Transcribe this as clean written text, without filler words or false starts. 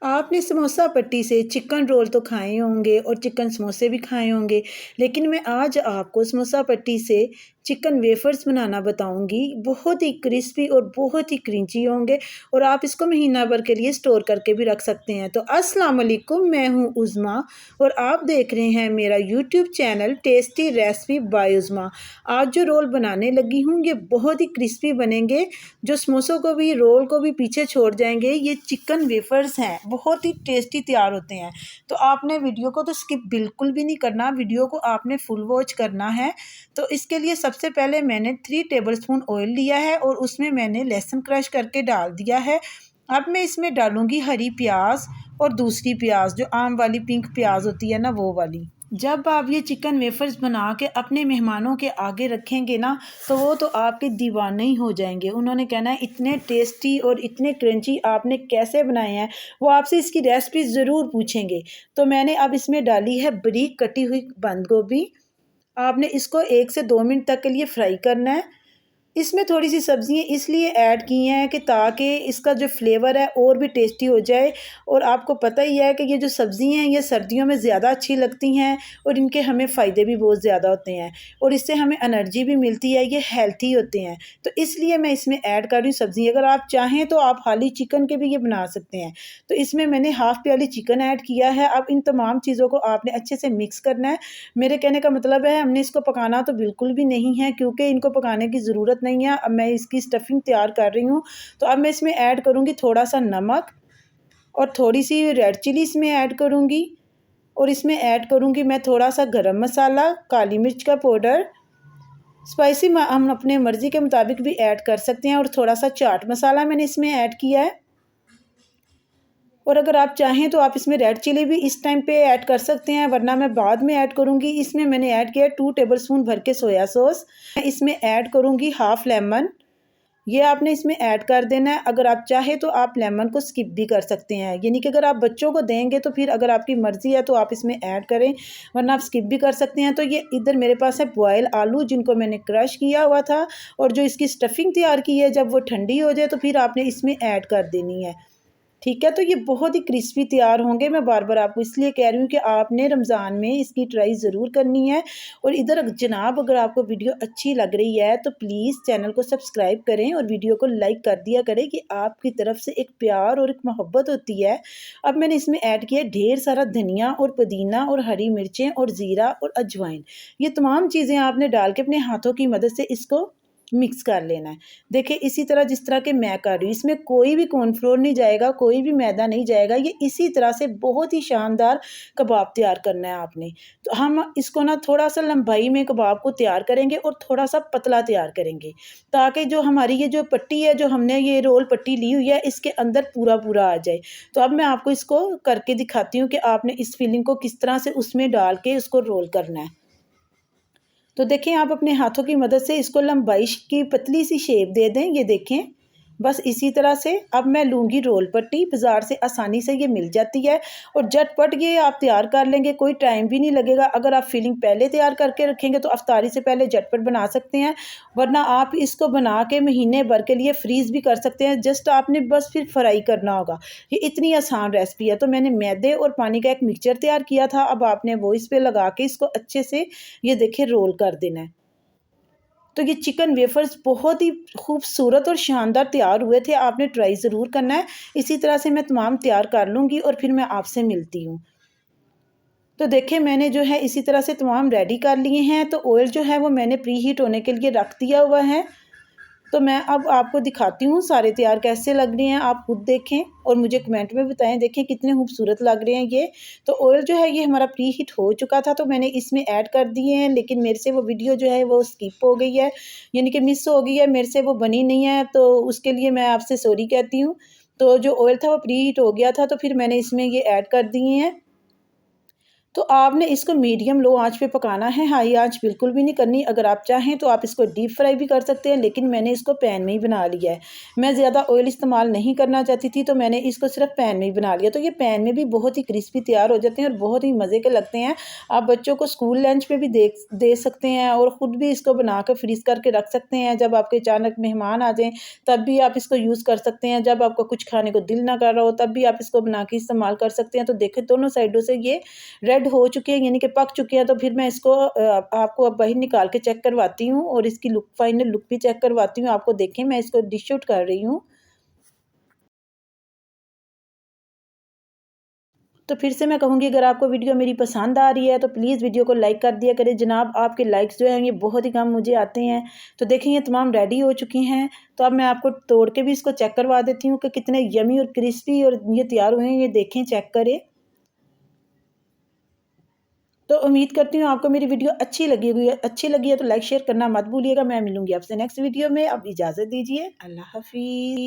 आपने समोसा पट्टी से चिकन रोल तो खाए होंगे और चिकन समोसे भी खाए होंगे, लेकिन मैं आज आपको समोसा पट्टी से चिकन वेफर्स बनाना बताऊंगी। बहुत ही क्रिस्पी और बहुत ही क्रंची होंगे और आप इसको महीना भर के लिए स्टोर करके भी रख सकते हैं। तो अस्सलाम वालेकुम, मैं हूं उज़मा और आप देख रहे हैं मेरा YouTube channel tasty recipe by Uzma. आज जो रोल बनाने लगी हूँ ये बहुत ही क्रिस्पी बनेंगे, जो समोसों को भी रोल को भी पीछे छोड़ जाएंगे। ये चिकन वेफर्स हैं, बहुत ही टेस्टी तैयार होते हैं। तो आपने वीडियो को तो स्किप बिल्कुल भी नहीं करना, वीडियो को आपने फुल वॉच करना है। तो इसके लिए सबसे पहले मैंने 3 टेबलस्पून ऑयल लिया है और उसमें मैंने लहसुन क्रश करके डाल दिया है। अब मैं इसमें डालूंगी हरी प्याज और दूसरी प्याज, जो आम वाली पिंक प्याज होती है ना, वो वाली। जब आप ये चिकन वेफर्स बना के अपने मेहमानों के आगे रखेंगे ना, तो वो तो आपके दीवाने ही हो जाएंगे। उन्होंने कहना है इतने टेस्टी और इतने क्रंची आपने कैसे बनाए हैं, वो आपसे इसकी रेसिपी ज़रूर पूछेंगे। तो मैंने अब इसमें डाली है बारीक कटी हुई बंद गोभी। आपने इसको 1 से 2 मिनट तक के लिए फ्राई करना है। इसमें थोड़ी सी सब्जियाँ इसलिए ऐड की हैं कि ताकि इसका जो फ्लेवर है और भी टेस्टी हो जाए। और आपको पता ही है कि ये जो सब्जियाँ हैं ये सर्दियों में ज़्यादा अच्छी लगती हैं और इनके हमें फ़ायदे भी बहुत ज़्यादा होते हैं और इससे हमें एनर्जी भी मिलती है, ये हेल्थी होते हैं। तो इसलिए मैं इसमें ऐड कर रही हूँ सब्ज़ी। अगर आप चाहें तो आप खाली चिकन के भी ये बना सकते हैं। तो इसमें मैंने हाफ़ प्याली चिकन ऐड किया है। अब इन तमाम चीज़ों को आपने अच्छे से मिक्स करना है। मेरे कहने का मतलब है हमने इसको पकाना तो बिल्कुल भी नहीं है, क्योंकि इनको पकाने की ज़रूरत नहीं है। अब मैं इसकी स्टफिंग तैयार कर रही हूँ। तो अब मैं इसमें ऐड करूँगी थोड़ा सा नमक और थोड़ी सी रेड चिली इसमें ऐड करूँगी और इसमें ऐड करूँगी मैं थोड़ा सा गरम मसाला, काली मिर्च का पाउडर। स्पाइसी हम अपने मर्ज़ी के मुताबिक भी ऐड कर सकते हैं और थोड़ा सा चाट मसाला मैंने इसमें ऐड किया है। और अगर आप चाहें तो आप इसमें रेड चिली भी इस टाइम पे ऐड कर सकते हैं, वरना मैं बाद में ऐड करूँगी। इसमें मैंने ऐड किया है 2 टेबलस्पून भर के सोया सॉस। मैं इसमें ऐड करूँगी हाफ़ लेमन, ये आपने इसमें ऐड कर देना है। अगर आप चाहें तो आप लेमन को स्किप भी कर सकते हैं, यानी कि अगर आप बच्चों को देंगे तो फिर अगर आपकी मर्ज़ी है तो आप इसमें ऐड करें, वरना आप स्किप भी कर सकते हैं। तो ये इधर मेरे पास है बॉयल आलू, जिनको मैंने क्रश किया हुआ था और जो इसकी स्टफिंग तैयार की है, जब वो ठंडी हो जाए तो फिर आपने इसमें ऐड कर देनी है। ठीक है, तो ये बहुत ही क्रिस्पी तैयार होंगे। मैं बार बार आपको इसलिए कह रही हूँ कि आपने रमज़ान में इसकी ट्राई ज़रूर करनी है। और इधर जनाब, अगर आपको वीडियो अच्छी लग रही है तो प्लीज़ चैनल को सब्सक्राइब करें और वीडियो को लाइक कर दिया करें, कि आपकी तरफ से एक प्यार और एक मोहब्बत होती है। अब मैंने इसमें ऐड किया ढेर सारा धनिया और पुदीना और हरी मिर्चें और ज़ीरा और अजवाइन। ये तमाम चीज़ें आपने डाल के अपने हाथों की मदद से इसको मिक्स कर लेना है। देखिए इसी तरह जिस तरह के मैं कर रही हूँ, इसमें कोई भी कॉर्नफ्लोर नहीं जाएगा, कोई भी मैदा नहीं जाएगा। ये इसी तरह से बहुत ही शानदार कबाब तैयार करना है आपने। तो हम इसको ना थोड़ा सा लंबाई में कबाब को तैयार करेंगे और थोड़ा सा पतला तैयार करेंगे, ताकि जो हमारी ये जो पट्टी है, जो हमने ये रोल पट्टी ली हुई है, इसके अंदर पूरा पूरा आ जाए। तो अब मैं आपको इसको करके दिखाती हूँ कि आपने इस फिलिंग को किस तरह से उसमें डाल के उसको रोल करना है। तो देखें, आप अपने हाथों की मदद से इसको लंबाई की पतली सी शेप दे दें। ये देखें, बस इसी तरह से। अब मैं लूँगी रोल पट्टी, बाज़ार से आसानी से ये मिल जाती है और झटपट ये आप तैयार कर लेंगे, कोई टाइम भी नहीं लगेगा। अगर आप फिलिंग पहले तैयार करके रखेंगे तो अफ्तारी से पहले झटपट बना सकते हैं, वरना आप इसको बना के महीने भर के लिए फ्रीज़ भी कर सकते हैं। जस्ट आपने बस फिर फ्राई करना होगा। ये इतनी आसान रेसिपी है। तो मैंने मैदे और पानी का एक मिक्सचर तैयार किया था, अब आपने वो इस पे लगा के इसको अच्छे से ये देखिए रोल कर देना है। तो ये चिकन वेफर्स बहुत ही खूबसूरत और शानदार तैयार हुए थे, आपने ट्राई ज़रूर करना है। इसी तरह से मैं तमाम तैयार कर लूँगी और फिर मैं आपसे मिलती हूँ। तो देखिए, मैंने जो है इसी तरह से तमाम रेडी कर लिए हैं। तो ऑयल जो है वो मैंने प्री हीट होने के लिए रख दिया हुआ है। तो मैं अब आपको दिखाती हूँ सारे तैयार कैसे लग रहे हैं, आप खुद देखें और मुझे कमेंट में बताएं। देखें कितने खूबसूरत लग रहे हैं ये। तो ऑयल जो है ये हमारा प्री हीट हो चुका था, तो मैंने इसमें ऐड कर दिए हैं, लेकिन मेरे से वो वीडियो जो है वो स्किप हो गई है, यानी कि मिस हो गई है, मेरे से वो बनी नहीं है। तो उसके लिए मैं आपसे सॉरी कहती हूँ। तो जो ऑयल था वो प्री हीट हो गया था, तो फिर मैंने इसमें ये ऐड कर दिए हैं। तो आपने इसको मीडियम लो आंच पे पकाना है, हाई आंच बिल्कुल भी नहीं करनी। अगर आप चाहें तो आप इसको डीप फ्राई भी कर सकते हैं, लेकिन मैंने इसको पैन में ही बना लिया है। मैं ज़्यादा ऑयल इस्तेमाल नहीं करना चाहती थी, तो मैंने इसको सिर्फ पैन में ही बना लिया। तो ये पैन में भी बहुत ही क्रिस्पी तैयार हो जाते हैं और बहुत ही मज़े के लगते हैं। आप बच्चों को स्कूल लंच में भी दे सकते हैं और ख़ुद भी इसको बना कर फ्रीज़ करके रख सकते हैं। जब आपके अचानक मेहमान आ जाएँ तब भी आप इसको यूज़ कर सकते हैं। जब आपको कुछ खाने को दिल ना कर रहा हो तब भी आप इसको बना के इस्तेमाल कर सकते हैं। तो देखें दोनों साइडों से ये रेड हो चुके हैं, यानी कि पक चुके हैं। तो फिर मैं इसको आपको अब बाहर निकाल के चेक करवाती हूँ और इसकी लुक, फाइनल लुक भी चेक करवाती हूँ आपको। देखें मैं इसको डिश आउट कर रही हूँ। तो फिर से मैं कहूँगी, अगर आपको वीडियो मेरी पसंद आ रही है तो प्लीज़ वीडियो को लाइक कर दिया करें जनाब। आपके लाइक्स जो हैं ये बहुत ही कम मुझे आते हैं। तो देखिए ये तमाम रेडी हो चुकी हैं। तो अब मैं आपको तोड़ के भी इसको चेक करवा देती हूँ कि कितने यमी और क्रिस्पी और ये तैयार हुए हैं। ये देखें, चेक करें। तो उम्मीद करती हूँ आपको मेरी वीडियो अच्छी लगी है तो लाइक शेयर करना मत भूलिएगा। मैं मिलूँगी आपसे नेक्स्ट वीडियो में। अब इजाज़त दीजिए। अल्लाह हाफ़िज़।